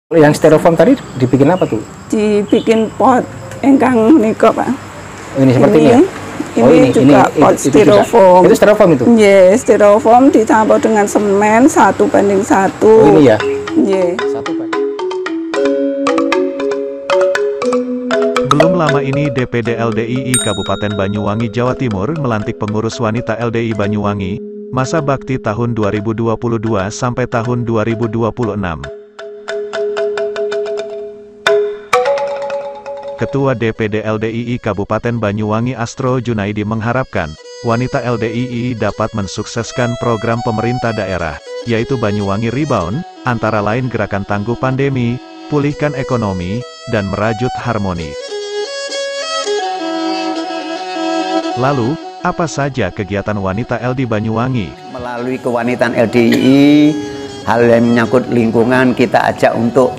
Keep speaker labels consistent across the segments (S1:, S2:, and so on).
S1: Yang styrofoam tadi dibikin apa tuh?
S2: Dibikin pot engkang niko Pak.
S1: Ini seperti ini ya?
S2: Ini juga pot styrofoam.
S1: Itu styrofoam itu?
S2: Iya, styrofoam dicampur dengan semen 1:1.
S1: Oh ini ya?
S2: Iya.
S3: Belum lama ini DPD LDII Kabupaten Banyuwangi Jawa Timur melantik pengurus wanita LDI Banyuwangi, masa bakti tahun 2022 sampai tahun 2026. Ketua DPD LDII Kabupaten Banyuwangi Astro Junaidi mengharapkan, wanita LDII dapat mensukseskan program pemerintah daerah, yaitu Banyuwangi Rebound, antara lain gerakan tangguh pandemi, pulihkan ekonomi, dan merajut harmoni. Lalu, apa saja kegiatan wanita LD Banyuwangi?
S4: Melalui kewanitaan LDII, hal yang menyangkut lingkungan kita ajak untuk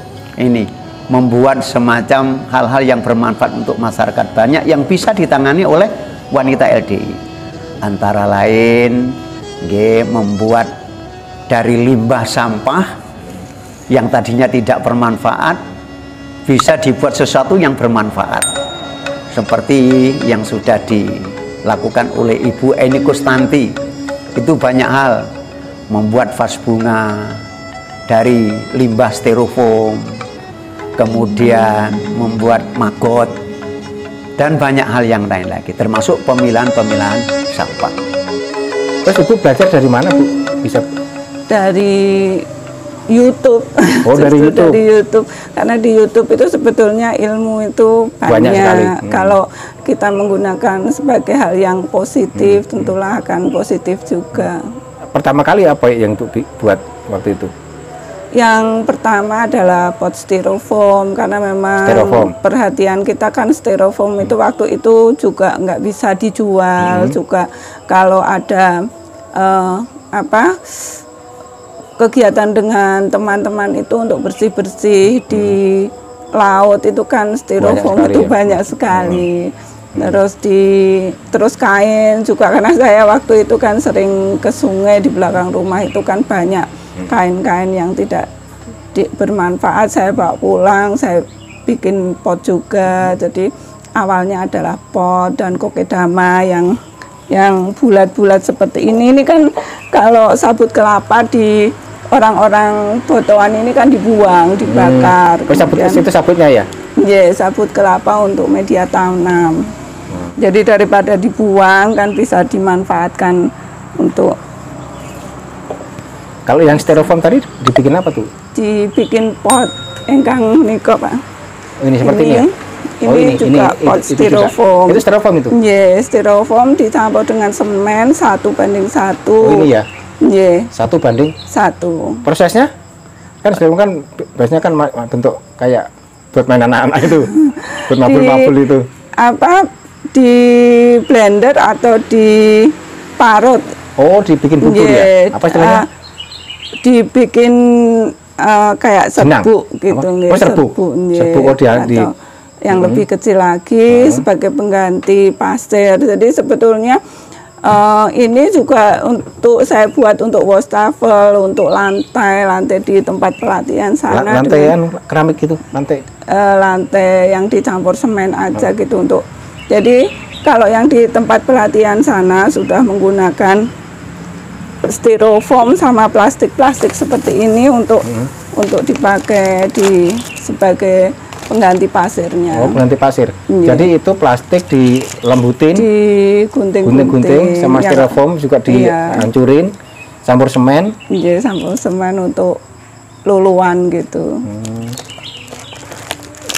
S4: membuat semacam hal-hal yang bermanfaat untuk masyarakat, banyak yang bisa ditangani oleh wanita LDII. Antara lain, membuat dari limbah sampah yang tadinya tidak bermanfaat bisa dibuat sesuatu yang bermanfaat. Seperti yang sudah dilakukan oleh Ibu Eni Kustanti. Itu banyak hal, membuat vas bunga dari limbah styrofoam, kemudian membuat maggot, dan banyak hal yang lain lagi, termasuk pemilahan-pemilahan sampah.
S1: Terus Ibu belajar dari mana Bu? Bisa?
S2: Dari YouTube.
S1: Oh dari YouTube?
S2: Dari YouTube, karena di YouTube itu sebetulnya ilmu itu banyak
S1: sekali.
S2: Kalau kita menggunakan sebagai hal yang positif, tentulah akan positif juga.
S1: Pertama kali apa yang buat waktu itu?
S2: Yang pertama adalah pot styrofoam, karena memang perhatian kita kan styrofoam itu waktu itu juga nggak bisa dijual, juga kalau ada kegiatan dengan teman-teman itu untuk bersih-bersih di laut itu kan styrofoam itu banyak sekali. Terus kain juga, karena saya waktu itu kan sering ke sungai di belakang rumah itu kan banyak kain-kain yang tidak bermanfaat, saya bawa pulang, saya bikin pot juga. Jadi awalnya adalah pot dan kokedama yang bulat-bulat seperti ini. Ini kan kalau sabut kelapa di orang-orang Botoan ini kan dibuang, dibakar.
S1: Itu sabutnya ya?
S2: Iya, sabut kelapa untuk media tanam. Jadi daripada dibuang kan bisa dimanfaatkan untuk.
S1: Kalau yang styrofoam tadi dibikin apa tuh?
S2: Dibikin pot engkang niko Pak.
S1: Ini seperti ini ya?
S2: Ini juga pot styrofoam.
S1: Itu styrofoam itu?
S2: Iya, styrofoam dicampur dengan semen 1:1.
S1: Oh ini ya?
S2: Iya.
S1: 1:1. Prosesnya? Kan styrofoam kan biasanya kan bentuk kayak buat main anak-anak itu, buat mabul-mabul itu.
S2: Di blender atau diparut?
S1: Oh, dibikin bubur ya? Apa istilahnya? Dibikin
S2: kayak serbuk gitu.
S1: Oh, serbuk. Serbuk
S2: yang lebih kecil lagi sebagai pengganti pasir. Jadi sebetulnya ini juga untuk saya buat untuk wastafel, untuk lantai di tempat pelatihan sana.
S1: Lantai keramik gitu,
S2: lantai yang dicampur semen aja gitu untuk. Jadi kalau yang di tempat pelatihan sana sudah menggunakan styrofoam sama plastik seperti ini untuk dipakai sebagai pengganti pasirnya.
S1: Oh, pengganti pasir. Iya. Jadi itu plastik dilembutin, digunting-gunting sama styrofoam juga dihancurin, campur semen.
S2: Iya, campur semen untuk luluan gitu.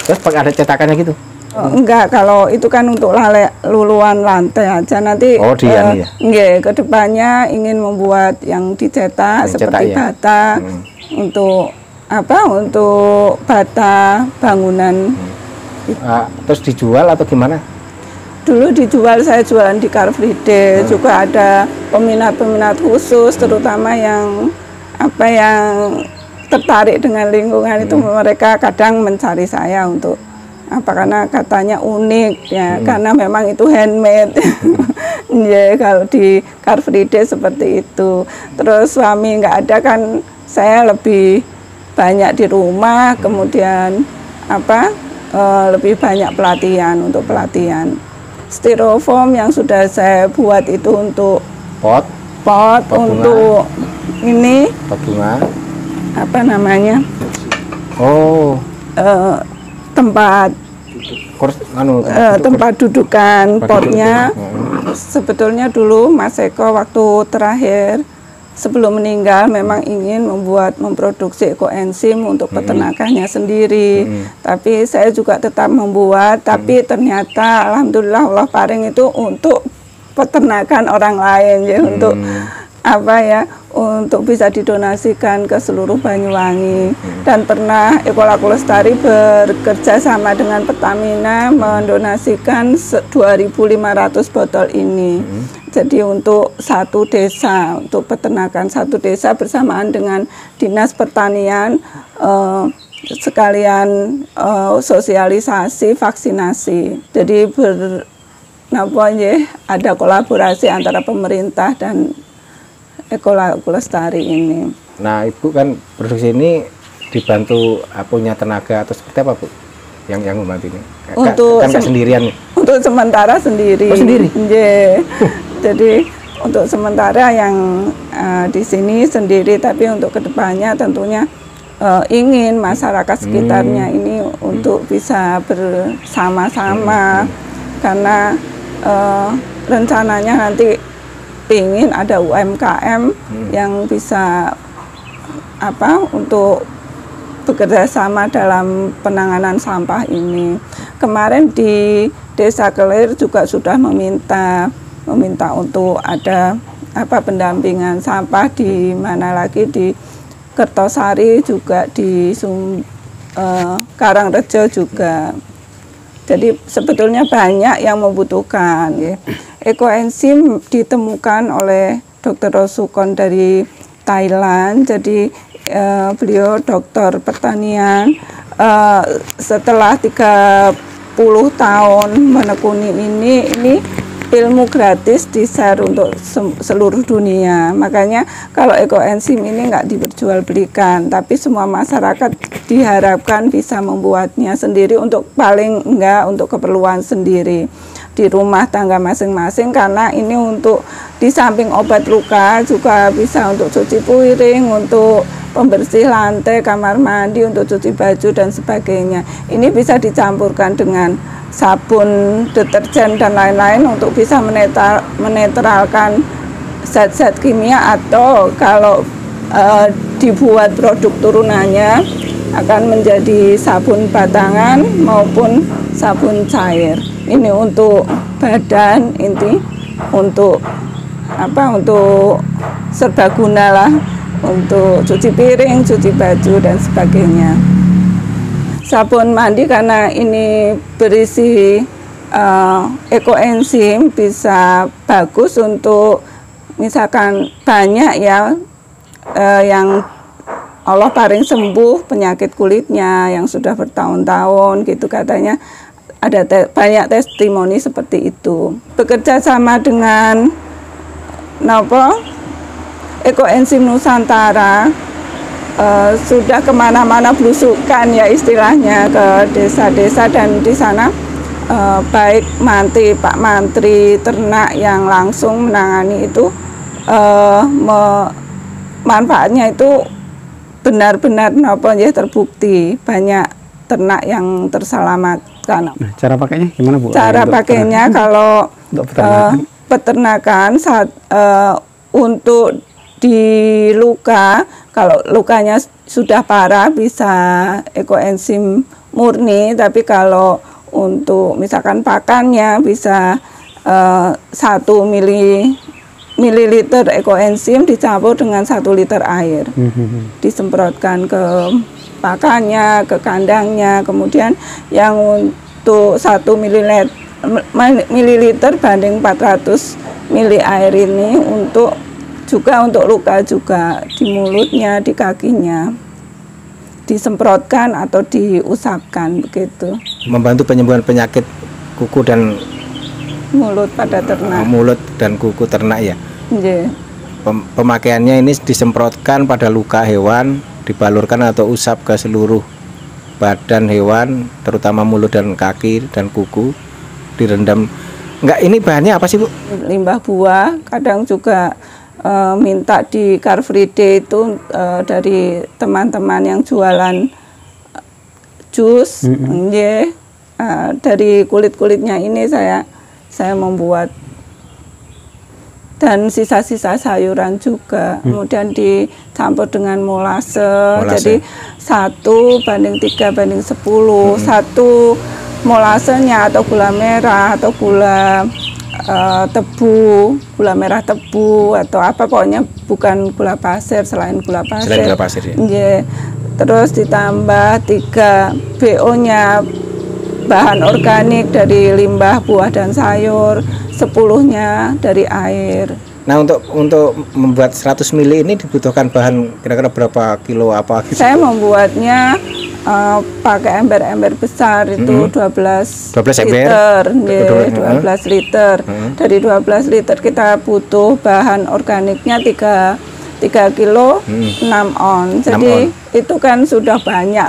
S1: Terus pakai ada cetakannya gitu?
S2: Enggak, kalau itu kan untuk luluan lantai aja. Nanti kedepannya ingin membuat yang dicetak seperti bata untuk untuk bata bangunan.
S1: Terus dijual atau gimana?
S2: Dulu dijual, saya jualan di Car Free Day. Juga ada peminat-peminat khusus, terutama yang tertarik dengan lingkungan itu, mereka kadang mencari saya untuk karena katanya unik ya, karena memang itu handmade. Ya, kalau di Car Free Day seperti itu. Terus suami nggak ada kan, saya lebih banyak di rumah, kemudian lebih banyak pelatihan untuk pelatihan. Styrofoam yang sudah saya buat itu untuk pot untuk ini
S1: pot bunga,
S2: apa namanya? Tempat tempat dudukan potnya. Sebetulnya dulu Mas Eko waktu terakhir sebelum meninggal memang ingin memproduksi ekoenzim untuk peternakannya sendiri. Tapi saya juga tetap membuat, tapi ternyata alhamdulillah Allah paring itu untuk peternakan orang lain ya, untuk untuk bisa didonasikan ke seluruh Banyuwangi. Dan pernah Ekolaku Lestari bekerja sama dengan Pertamina mendonasikan 2.500 botol ini. Jadi untuk satu desa, untuk peternakan satu desa bersamaan dengan Dinas Pertanian, sekalian sosialisasi vaksinasi. Jadi ada kolaborasi antara pemerintah dan Ekolaku Lestari ini.
S1: Nah, Ibu kan produksi ini dibantu punya tenaga atau seperti apa, Bu? Yang membantu ini?
S2: Untuk
S1: kan sendirian nih.
S2: Untuk sementara sendiri.
S1: Oh, sendiri?
S2: Jadi untuk sementara yang di sini sendiri, tapi untuk kedepannya tentunya ingin masyarakat sekitarnya ini untuk bisa bersama-sama, karena rencananya nanti ingin ada UMKM yang bisa untuk bekerja sama dalam penanganan sampah ini. Kemarin di Desa Kelir juga sudah meminta untuk ada pendampingan sampah di mana lagi, di Kertosari juga, di Karangrejo juga. Jadi sebetulnya banyak yang membutuhkan. Ekoenzim ditemukan oleh Dr. Rosukon dari Thailand. Jadi beliau dokter pertanian. Setelah 30 tahun menekuni ini ilmu gratis di-share untuk seluruh dunia. Makanya kalau ekoenzim ini nggak diperjualbelikan, tapi semua masyarakat diharapkan bisa membuatnya sendiri, untuk paling enggak untuk keperluan sendiri di rumah tangga masing-masing, karena ini untuk di samping obat luka juga bisa untuk cuci piring, untuk pembersih lantai, kamar mandi, untuk cuci baju dan sebagainya. Ini bisa dicampurkan dengan sabun, deterjen dan lain-lain untuk bisa menetralkan zat-zat kimia, atau kalau dibuat produk turunannya akan menjadi sabun batangan maupun sabun cair. Ini untuk badan, inti untuk untuk serbaguna lah, untuk cuci piring, cuci baju dan sebagainya. Sabun mandi karena ini berisi ekoenzim bisa bagus untuk misalkan banyak ya yang Allah paling sembuh penyakit kulitnya yang sudah bertahun-tahun gitu, katanya ada banyak testimoni seperti itu. Bekerja sama dengan Ekoenzim Nusantara, sudah kemana-mana belusukan ya istilahnya, ke desa-desa, dan di sana baik Pak Mantri ternak yang langsung menangani itu, manfaatnya itu benar-benar terbukti, banyak ternak yang terselamatkan.
S5: Nah, cara pakainya gimana, Bu?
S2: Cara pakainya kalau peternakan saat untuk di luka, kalau lukanya sudah parah bisa ekoenzim murni, tapi kalau untuk misalkan pakannya bisa 1 mililiter ekoenzim dicampur dengan 1 liter air, disemprotkan ke pakannya, ke kandangnya. Kemudian yang untuk 1 mililiter banding 400 mili air ini untuk luka juga di mulutnya, di kakinya, disemprotkan atau diusapkan begitu.
S1: Membantu penyembuhan penyakit kuku dan
S2: mulut pada ternak.
S1: Mulut dan kuku ternak ya.
S2: Yeah.
S1: Pemakaiannya ini disemprotkan pada luka hewan dibalurkan atau usap ke seluruh badan hewan, terutama mulut dan kaki dan kuku, direndam. Enggak, ini bahannya apa sih, Bu?
S2: Limbah buah, kadang juga minta di Car Free Day itu dari teman-teman yang jualan jus, dari kulit-kulitnya ini saya membuat, dan sisa-sisa sayuran juga, kemudian dicampur dengan molase. Jadi 1:3:10, satu molasenya atau gula merah atau gula tebu, gula merah tebu atau apa, pokoknya bukan gula pasir, selain gula pasir.
S1: Selain gula pasir ya.
S2: Yeah. Terus ditambah 3 BO-nya bahan organik dari limbah buah dan sayur, 10-nya dari air.
S1: Nah, untuk membuat 100 ml ini dibutuhkan bahan kira-kira berapa kilo apa gitu?
S2: Saya membuatnya pakai ember-ember besar itu 12 liter, 12 liter. Dari 12 liter kita butuh bahan organiknya 3 kilo 6 on. Jadi 6 on. Itu kan sudah banyak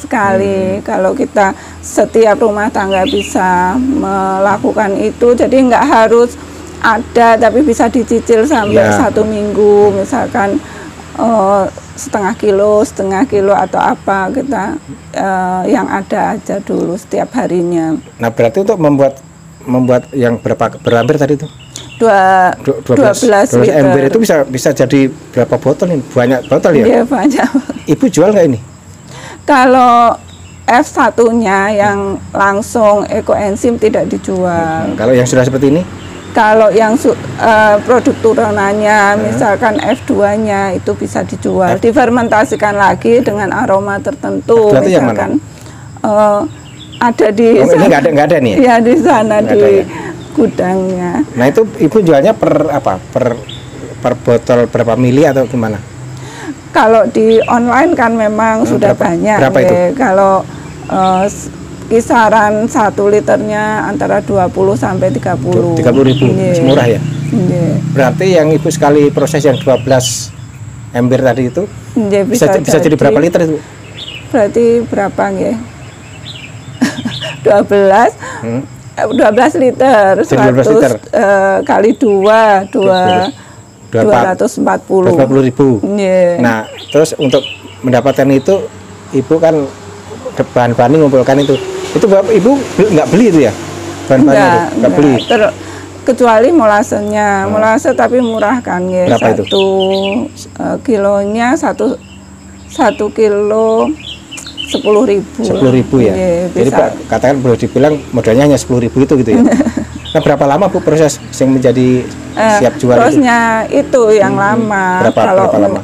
S2: sekali. Kalau kita setiap rumah tangga bisa melakukan itu, jadi nggak harus ada, tapi bisa dicicil sampai 1 minggu, misalkan setengah kilo atau apa, kita yang ada aja dulu setiap harinya.
S1: Nah, berarti untuk membuat yang berampir tadi itu
S2: 12 liter.
S1: Ember itu bisa jadi berapa botol ini? Banyak botol ya?
S2: Iya, banyak.
S1: Ibu jual nggak ini?
S2: Kalau F1-nya yang langsung ekoenzim tidak dijual.
S1: Kalau yang sudah seperti ini?
S2: Kalau yang produk turunannya, misalkan F2-nya itu bisa dijual, difermentasikan lagi dengan aroma tertentu.
S1: Berarti
S2: misalkan ada di
S1: sana. Ini nggak ada nih?
S2: Ya, di sana di gudangnya.
S1: Nah, itu Ibu jualnya per apa? Per botol berapa mili atau gimana?
S2: Kalau di online kan memang sudah banyak.
S1: Berapa itu?
S2: Kalau kisaran 1 liternya antara 20 sampai 30.
S1: 30.000, murah ya? Berarti yang Ibu sekali proses yang 12 ember tadi itu bisa jadi berapa liter itu?
S2: Berarti berapa nggih? 12 liter. 100
S1: liter.
S2: Kali 240.
S1: 240.000. Nah, terus untuk mendapatkan itu Ibu kan bahan-bahan ngumpulkan itu Ibu nggak beli itu ya, bahan-bahannya nggak beli,
S2: kecuali molasenya. Molase tapi murah kan ya.
S1: Berapa itu?
S2: 1 kilonya 1 kilo 10.000.
S1: 10.000 ya. Jadi katakan boleh dibilang modalnya hanya 10.000 itu gitu ya. Nah, berapa lama Bu proses yang menjadi siap jual
S2: prosesnya itu yang lama. Berapa lama?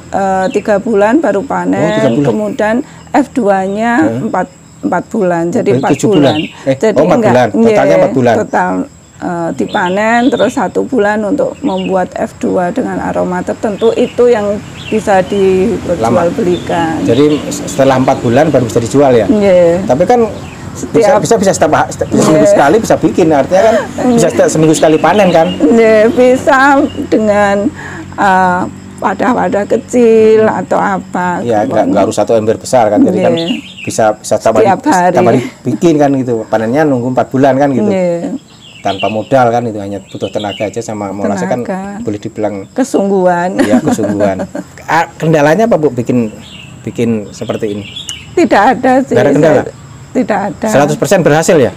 S2: 3 bulan baru panen. Kemudian F2-nya 4 bulan, jadi 4 bulan.
S1: Jadi 4 bulan, totalnya 4 bulan.
S2: Total dipanen, terus 1 bulan untuk membuat F2 dengan aroma tertentu, itu yang bisa dijual belikan.
S1: Jadi setelah 4 bulan baru bisa dijual ya? Tapi kan bisa seminggu sekali bisa bikin, artinya kan bisa seminggu sekali panen kan?
S2: Bisa dengan wadah-wadah kecil atau apa.
S1: Ya, nggak harus 1 ember besar kan, jadi kan bisa tambah bikin kan gitu. Panennya nunggu 4 bulan kan gitu. Tanpa modal kan, itu hanya butuh tenaga aja sama molase kan, boleh dibilang
S2: kesungguhan.
S1: Iya, kesungguhan. Kendalanya apa Bu bikin seperti ini?
S2: Tidak ada sih.
S1: Nggak ada kendala?
S2: Tidak ada.
S1: 100% berhasil ya?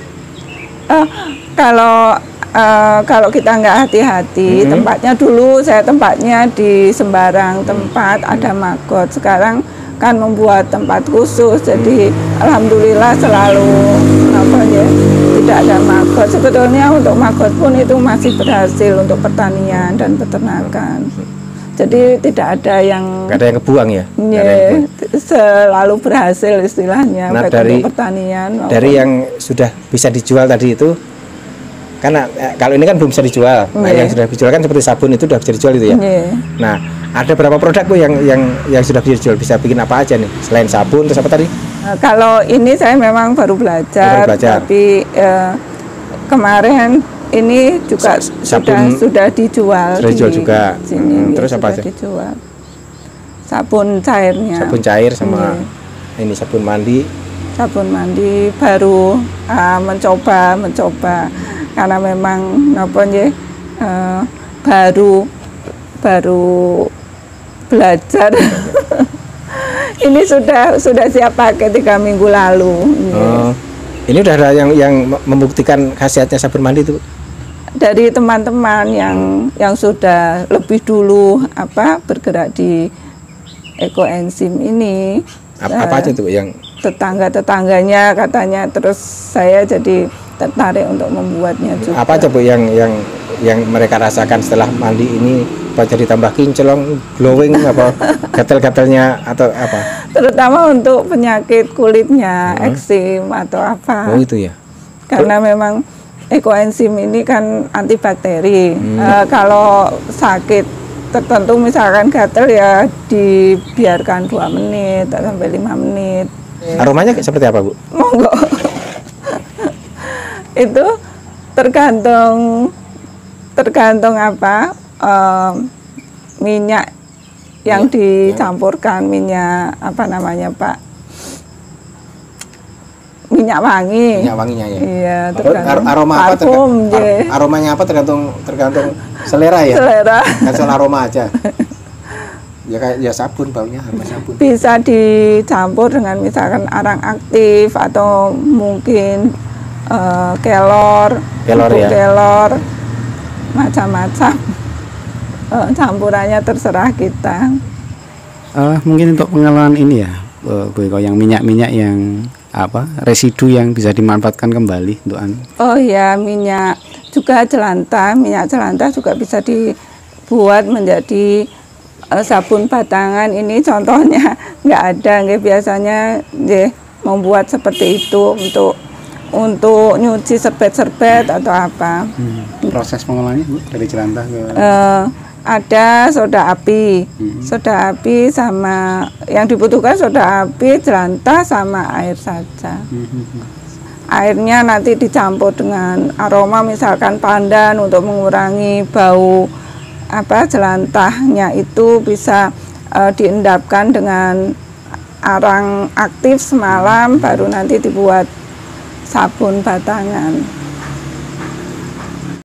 S2: Kalau kita nggak hati-hati, tempatnya dulu saya tempatnya di sembarang tempat ada maggot. Sekarang kan membuat tempat khusus, jadi alhamdulillah selalu tidak ada maggot. Sebetulnya untuk maggot pun itu masih berhasil untuk pertanian dan peternakan. Jadi tidak ada yang
S1: kebuang ya?
S2: Selalu berhasil istilahnya.
S1: Nah,
S2: untuk pertanian.
S1: Dari yang sudah bisa dijual tadi itu, karena kalau ini kan belum bisa dijual. Nah, yang sudah dijual kan seperti sabun itu sudah bisa dijual itu ya. Nah, ada berapa produk Bu yang sudah bisa dijual? Bisa bikin apa aja nih? Selain sabun, terus apa tadi?
S2: Kalau ini saya memang baru belajar. Tapi kemarin ini juga sudah dijual.
S1: Sudah dijual juga.
S2: Sini,
S1: terus apa aja?
S2: Dijual. sabun cairnya.
S1: Sabun cair sama ini sabun mandi.
S2: Sabun mandi baru mencoba karena memang napa nggih baru belajar. Ini sudah siap pakai 3 minggu lalu.
S1: Oh, ini udah ada yang membuktikan khasiatnya sabun mandi itu?
S2: Dari teman-teman yang sudah lebih dulu bergerak di ekoenzim ini.
S1: Apa aja tuh yang
S2: tetangga-tetangganya katanya, terus saya jadi tertarik untuk membuatnya juga.
S1: Apa aja Bu yang mereka rasakan setelah mandi ini? Apa jadi tambah kinclong, glowing, apa gatal-gatalnya atau apa?
S2: Terutama untuk penyakit kulitnya, eksim atau apa.
S1: Oh itu ya.
S2: Karena memang ekoenzim ini kan antibakteri. Kalau sakit tertentu misalkan gatal ya dibiarkan 2 menit sampai 5 menit.
S1: Aromanya seperti apa Bu?
S2: Monggo. Itu tergantung apa minyak yang dicampurkan, minyak apa namanya Pak, minyak wangi.
S1: Minyak wanginya ya.
S2: Iya, tergantung
S1: aroma
S2: parfum,
S1: aromanya apa tergantung selera ya.
S2: Selera.
S1: Kan soal aroma aja. Ya kayak ya sabun, baunya aroma sabun.
S2: Bisa dicampur dengan misalkan arang aktif atau mungkin kelor ya. Kelor, macam-macam. Campurannya terserah kita.
S5: Mungkin untuk pengalaman ini ya, Bu Eko, yang minyak-minyak yang residu yang bisa dimanfaatkan kembali untuk
S2: Oh ya, minyak juga jelantah. Minyak jelantah juga bisa dibuat menjadi sabun batangan. Ini contohnya nggak ada, nggak biasanya membuat seperti itu untuk nyuci serbet-serbet atau apa.
S5: Proses pengolahannya Bu, dari jelantah ke
S2: ada soda api. Soda api sama yang dibutuhkan soda api, jelantah sama air saja. Airnya nanti dicampur dengan aroma misalkan pandan untuk mengurangi bau jelantahnya, itu bisa diendapkan dengan arang aktif semalam baru nanti dibuat sabun batangan.